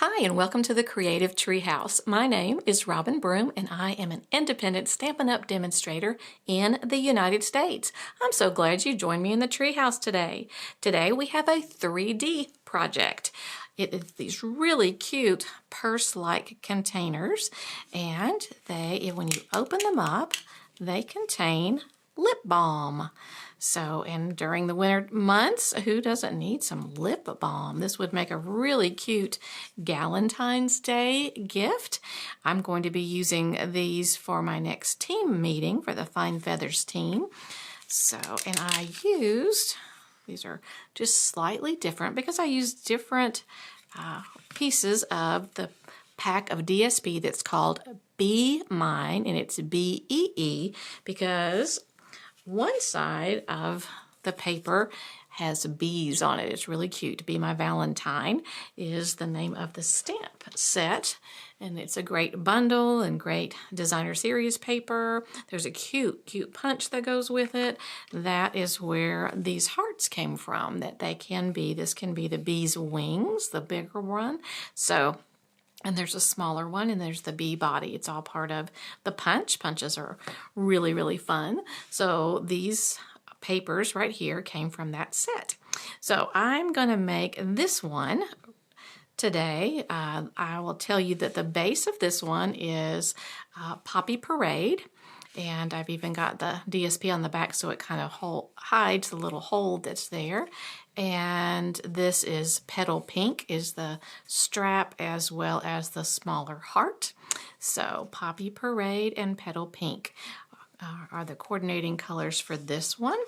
Hi, and welcome to the Creative Treehouse. My name is Robin Broom, and I am an independent Stampin' Up! Demonstrator in the United States. I'm so glad you joined me in the treehouse today. Today we have a 3D project. It is these really cute purse-like containers, and when you open them up, they contain lip balm. So, and during the winter months, who doesn't need some lip balm? This would make a really cute Valentine's Day gift. I'm going to be using these for my next team meeting for the Fine Feathers team. So, and these are just slightly different because I used different pieces of the pack of DSP that's called Be Mine, and it's BEE because one side of the paper has bees on it. It's really cute. Be My Valentine is the name of the stamp set, and it's a great bundle and great designer series paper. There's a cute punch that goes with it. That is where these hearts came from, that this can be the bee's wings, the bigger one. So, and there's a smaller one, and there's the bee body. It's all part of the punch. Punches are really, really fun. So these papers right here came from that set. So I'm going to make this one today. I will tell you that the base of this one is Poppy Parade. And I've even got the DSP on the back so it kind of hides the little hole that's there. And this is Petal Pink is the strap as well as the smaller heart. So Poppy Parade and Petal Pink are the coordinating colors for this one.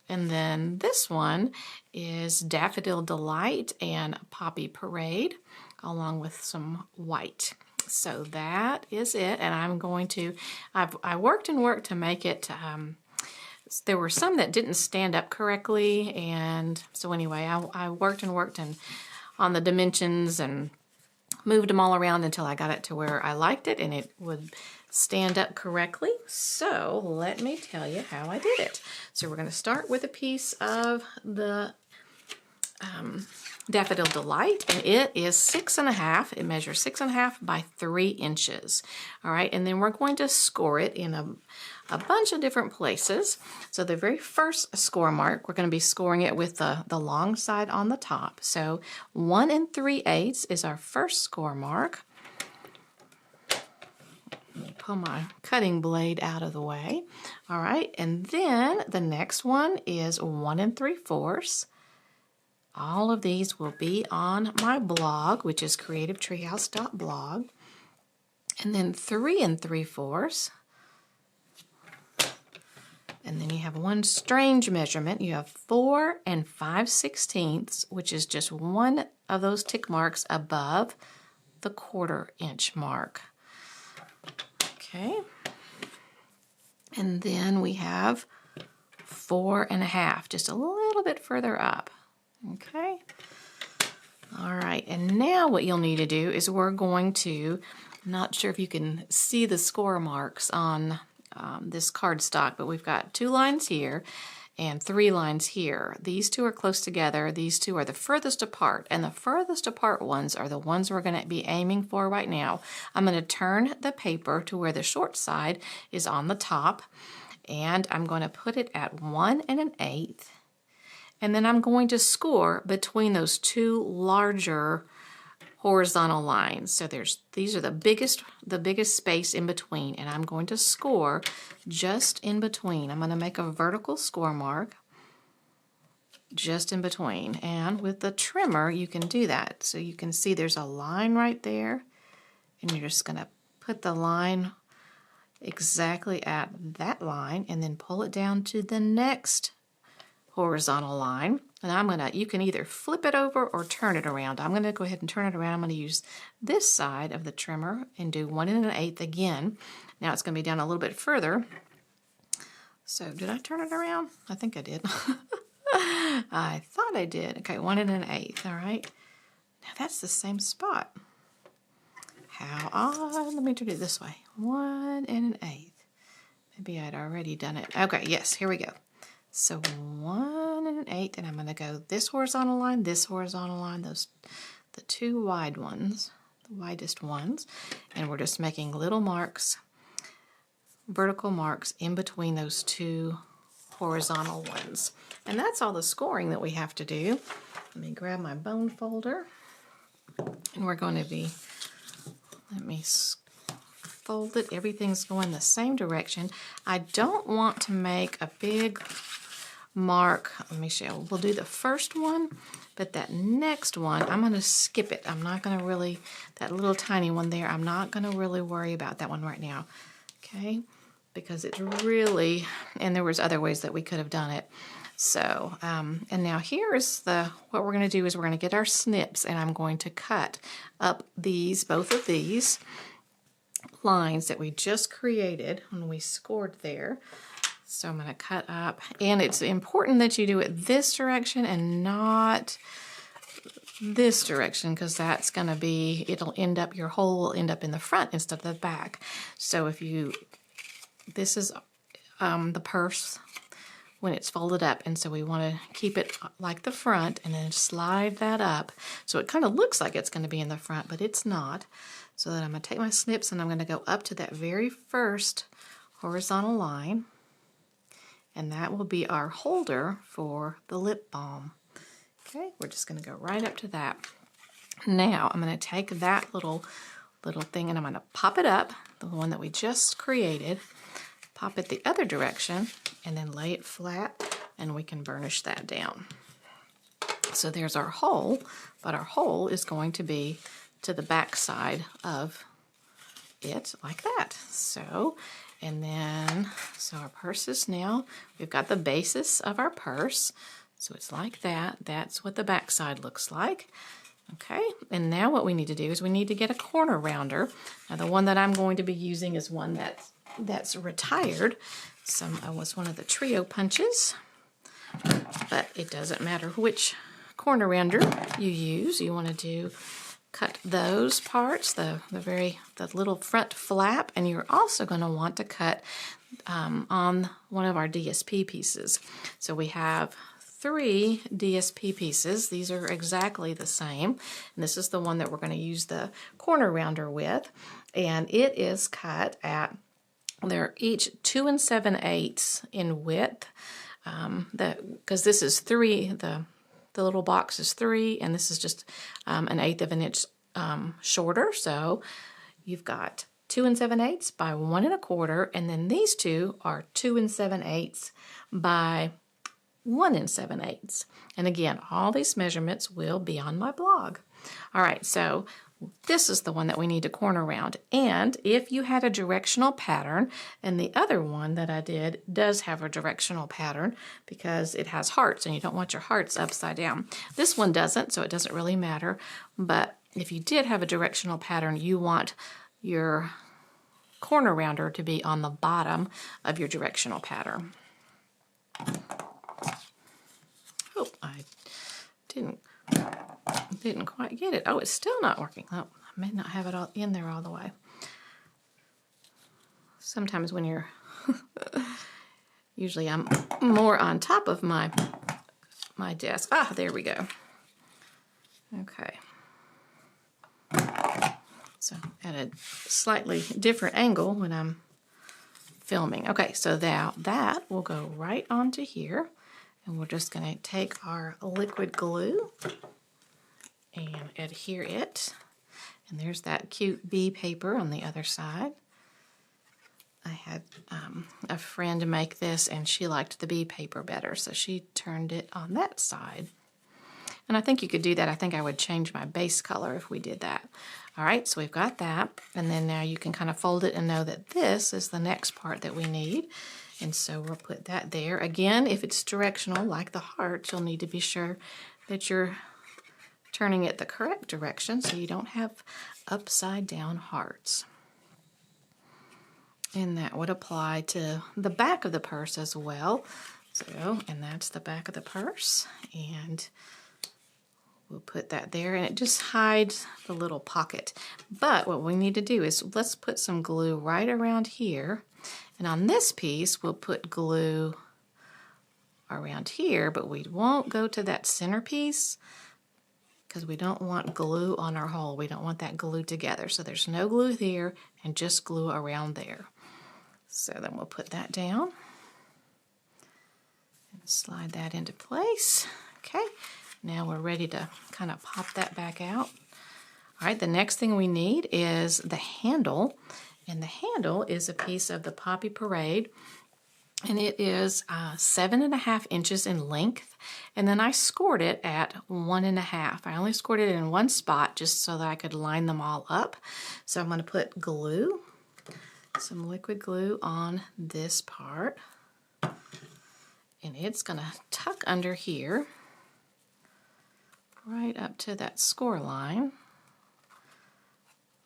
And then this one is Daffodil Delight and Poppy Parade along with some white. So that is it, and I'm going to, I worked and worked to make it, there were some that didn't stand up correctly, and so anyway, I worked and worked on the dimensions and moved them all around until I got it to where I liked it and it would stand up correctly. So let me tell you how I did it. So we're going to start with a piece of the Daffodil Delight, and it is 6.5. It measures 6.5 by 3 inches. All right, and then we're going to score it in a bunch of different places. So the very first score mark, we're going to be scoring it with the long side on the top. So 1 3/8 is our first score mark. Let me pull my cutting blade out of the way. All right, and then the next one is 1 3/4. All of these will be on my blog, which is creativetreehouse.blog. And then 3 3/4. And then you have one strange measurement. You have 4 5/16, which is just one of those tick marks above the 1/4 inch mark. Okay. And then we have 4.5, just a little bit further up. Okay. All right, and now what you'll need to do is we're going to, not sure if you can see the score marks on this cardstock, but we've got 2 lines here and 3 lines here. These 2 are close together. These 2 are the furthest apart, and the furthest apart ones are the ones we're going to be aiming for right now. I'm going to turn the paper to where the short side is on the top, and I'm going to put it at 1 1/8. And then I'm going to score between those 2 larger horizontal lines. So these are the biggest space in between, and I'm going to score just in between. I'm going to make a vertical score mark just in between. And with the trimmer, you can do that. So you can see there's a line right there, and you're just going to put the line exactly at that line and then pull it down to the next horizontal line. And you can either flip it over or turn it around. I'm going to go ahead and turn it around. I'm going to use this side of the trimmer and do 1 1/8 again. Now it's going to be down a little bit further. So did I turn it around? I think I did. I thought I did. Okay, 1 1/8. All right. Now that's the same spot. How odd. Let me do it this way. 1 1/8. Maybe I'd already done it. Okay, yes, here we go. So 1 1/8, and I'm going to go this horizontal line, the 2 wide ones. the widest ones, and we're just making little marks, vertical marks in between those two horizontal ones. And that's all the scoring that we have to do. Let me grab my bone folder, and we're going to be, let me fold it. Everything's going the same direction. I don't want to make a big mark. Let me show you. We'll do the first one, but that next one, I'm going to skip it. I'm not going to really, that little tiny one there, I'm not going to really worry about that one right now. Okay? Because it's really, and there was other ways that we could have done it. So, and now here is what we're going to do is we're going to get our snips, and I'm going to cut up both of these lines that we just created when we scored there. So I'm going to cut up, and it's important that you do it this direction and not this direction, because that's going to be, your hole will end up in the front instead of the back. So this is the purse when it's folded up, and so we want to keep it like the front and then slide that up so it kind of looks like it's going to be in the front, but it's not. So then I'm going to take my snips and I'm going to go up to that very first horizontal line, and that will be our holder for the lip balm. Okay, we're just going to go right up to that. Now I'm going to take that little thing and I'm going to pop it up, the one that we just created, pop it the other direction, and then lay it flat, and we can burnish that down. So there's our hole, but our hole is going to be to the back side of it like that. So, and then, so our purse is now, we've got the basis of our purse. So it's like that. That's what the back side looks like. Okay, and now what we need to do is we need to get a corner rounder. Now the one that I'm going to be using is one that's retired. It was one of the trio punches, but it doesn't matter which corner rounder you use. You want to cut those parts, the little front flap, and you're also going to want to cut on one of our DSP pieces. So we have 3 DSP pieces. These are exactly the same, and this is the one that we're going to use the corner rounder with, and it is cut at, they're each 2 7/8 in width, because this is 3, the little box is 3, and this is just 1/8 of an inch shorter. So you've got 2 7/8 by 1 1/4, and then these two are 2 7/8 by 1 7/8. And again, all these measurements will be on my blog. All right, so this is the one that we need to corner round. And if you had a directional pattern, and the other one that I did does have a directional pattern because it has hearts, and you don't want your hearts upside down. This one doesn't, so it doesn't really matter. But if you did have a directional pattern, you want your corner rounder to be on the bottom of your directional pattern. Oh, I didn't quite get it. Oh, it's still not working. Oh, I may not have it all in there all the way. Sometimes when you're usually I'm more on top of my desk. Ah, there we go. Okay. So at a slightly different angle when I'm filming. Okay, so now that will go right onto here, and we're just going to take our liquid glue and adhere it. And there's that cute bee paper on the other side. I had a friend make this, and she liked the bee paper better, so she turned it on that side. And I think you could do that. I think I would change my base color if we did that. All right, so we've got that, and then now you can kind of fold it and know that this is the next part that we need. And so we'll put that there. Again, if it's directional, like the hearts, you'll need to be sure that you're turning it the correct direction so you don't have upside down hearts. And that would apply to the back of the purse as well. So, and that's the back of the purse, and we'll put that there, and it just hides the little pocket. But what we need to do is let's put some glue right around here, and on this piece we'll put glue around here, but we won't go to that center piece because we don't want glue on our hole. We don't want that glued together. So there's no glue here and just glue around there. So then we'll put that down and slide that into place. Okay, now we're ready to kind of pop that back out. All right, the next thing we need is the handle, and the handle is a piece of the Poppy Parade, and it is 7.5 inches in length, and then I scored it at 1.5. I only scored it in one spot just so that I could line them all up. So I'm going to put glue, some liquid glue on this part, and it's going to tuck under here right up to that score line,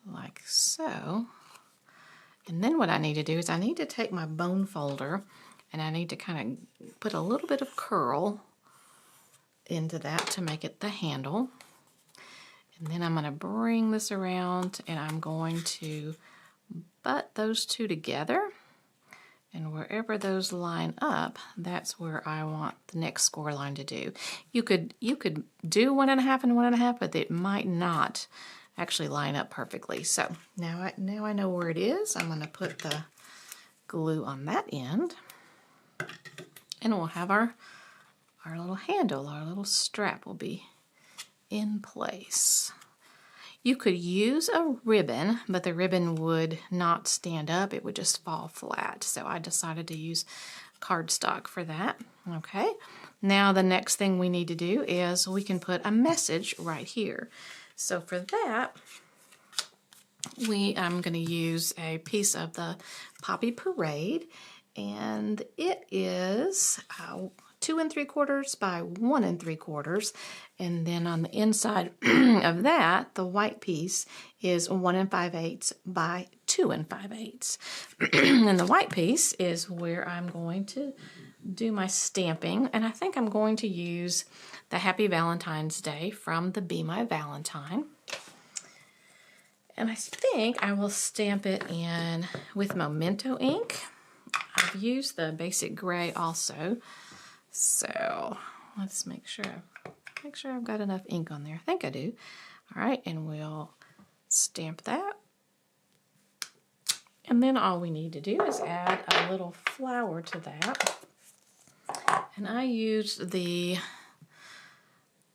like so. And then what I need to do is I need to take my bone folder and I need to kind of put a little bit of curl into that to make it the handle. And then I'm going to bring this around and I'm going to butt those two together. And wherever those line up, that's where I want the next score line to do. You could do 1.5 and 1.5, but it might not actually line up perfectly. So now I know where it is. I'm going to put the glue on that end, and we'll have our little handle, our little strap will be in place. You could use a ribbon, but the ribbon would not stand up. It would just fall flat. So I decided to use cardstock for that. Okay. Now the next thing we need to do is we can put a message right here. So for that, I'm going to use a piece of the Poppy Parade, and it is 2 3/4 by 1 3/4, and then on the inside of that, the white piece is 1 5/8 by 2 5/8. And the white piece is where I'm going to do my stamping, and I think I'm going to use the Happy Valentine's Day from the Be My Valentine. And I think I will stamp it in with Memento ink. I've used the basic gray also. So let's make sure I've got enough ink on there. I think I do. All right, and we'll stamp that. And then all we need to do is add a little flower to that. And I used the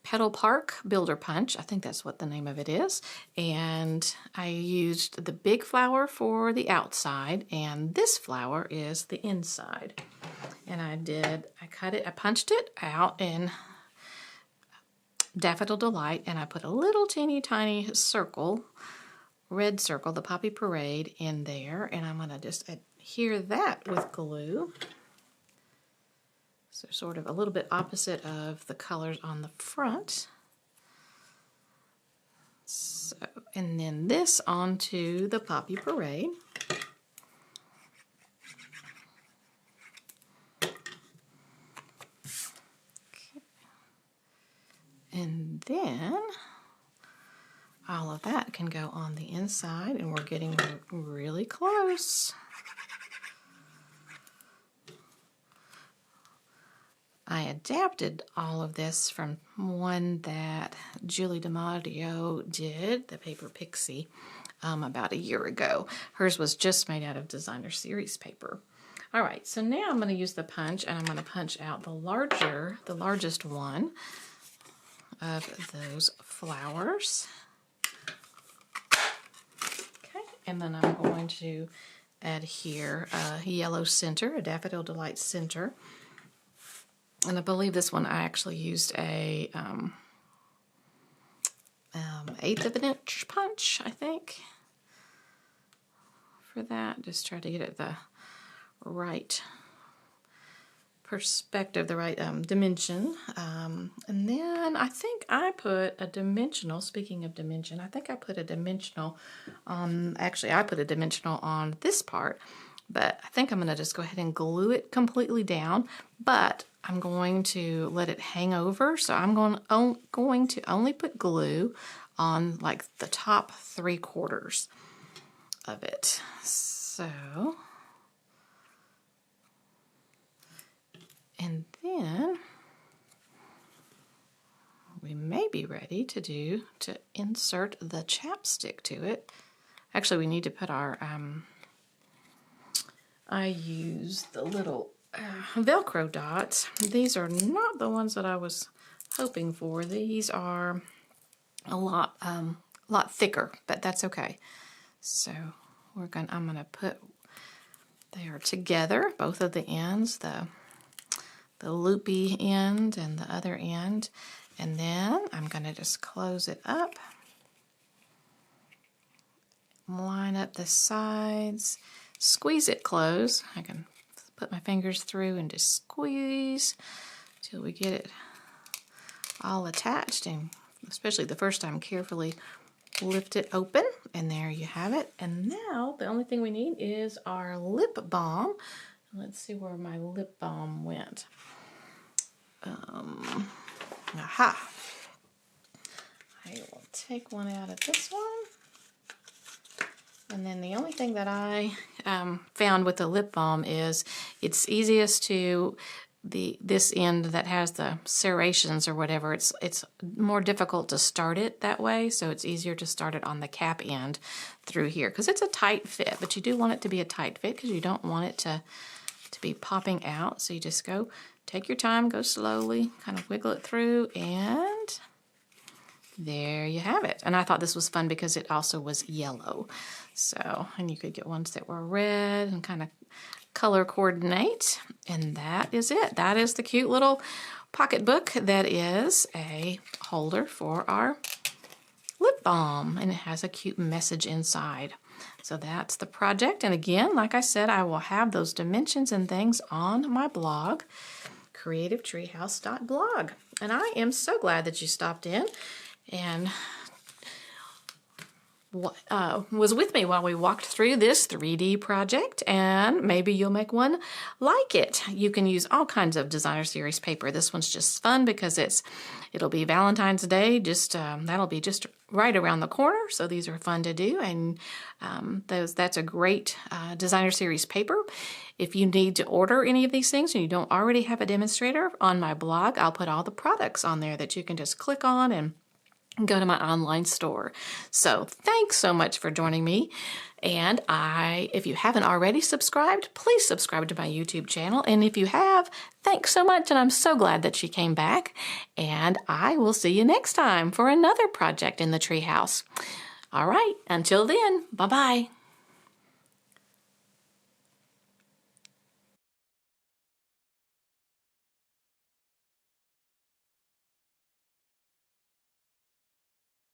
Petal Park Builder Punch. I think that's what the name of it is. And I used the big flower for the outside, and this flower is the inside. And I punched it out in Daffodil Delight, and I put a little teeny tiny circle, red circle, the Poppy Parade, in there, and I'm going to just adhere that with glue. So sort of a little bit opposite of the colors on the front. So, and then this onto the Poppy Parade. And then all of that can go on the inside, and we're getting really close. I adapted all of this from one that Julie DiMaggio did, the Paper Pixie, about a year ago. Hers was just made out of designer series paper. All right, so now I'm going to use the punch, and I'm going to punch out the largest one of those flowers. Okay, and then I'm going to add here a yellow center, a Daffodil Delight center. And I believe this one I actually used a 1/8 of an inch punch, I think, for that. Just try to get it the right perspective, the right dimension. And then I think I put a dimensional, speaking of dimension, I think I put a dimensional on, actually I put a dimensional on this part, but I think I'm going to just go ahead and glue it completely down, but I'm going to let it hang over, so I'm going to only put glue on like the top 3/4 of it. So, and then we may be ready to insert the chapstick to it. Actually, we need to put our, I use the little Velcro dots. These are not the ones that I was hoping for. These are a lot thicker, but that's okay. So I'm gonna put, they are together, both of the ends, the loopy end and the other end, and then I'm gonna just close it up, line up the sides, squeeze it close. I can put my fingers through and just squeeze till we get it all attached, and especially the first time, carefully lift it open, and there you have it. And now the only thing we need is our lip balm. Let's see where my lip balm went. Aha! I will take one out of this one. And then the only thing that I found with the lip balm is it's easiest to this end that has the serrations or whatever. It's more difficult to start it that way, so it's easier to start it on the cap end through here because it's a tight fit. But you do want it to be a tight fit because you don't want it to be popping out. So you just take your time, go slowly, kind of wiggle it through, and there you have it. And I thought this was fun because it also was yellow. So, and you could get ones that were red and kind of color coordinate. And that is it. That is the cute little pocketbook that is a holder for our lip balm. And it has a cute message inside. So that's the project. And again, like I said, I will have those dimensions and things on my blog, creativetreehouse.blog. And I am so glad that you stopped in and was with me while we walked through this 3D project, and maybe you'll make one like it. You can use all kinds of designer series paper. This one's just fun because it'll be Valentine's Day, that'll be just right around the corner, so these are fun to do, and that's a great designer series paper. If you need to order any of these things and you don't already have a demonstrator, on my blog I'll put all the products on there that you can just click on and go to my online store. So thanks so much for joining me. And if you haven't already subscribed, please subscribe to my YouTube channel. And if you have, thanks so much. And I'm so glad that you came back. And I will see you next time for another project in the treehouse. All right, until then, bye-bye.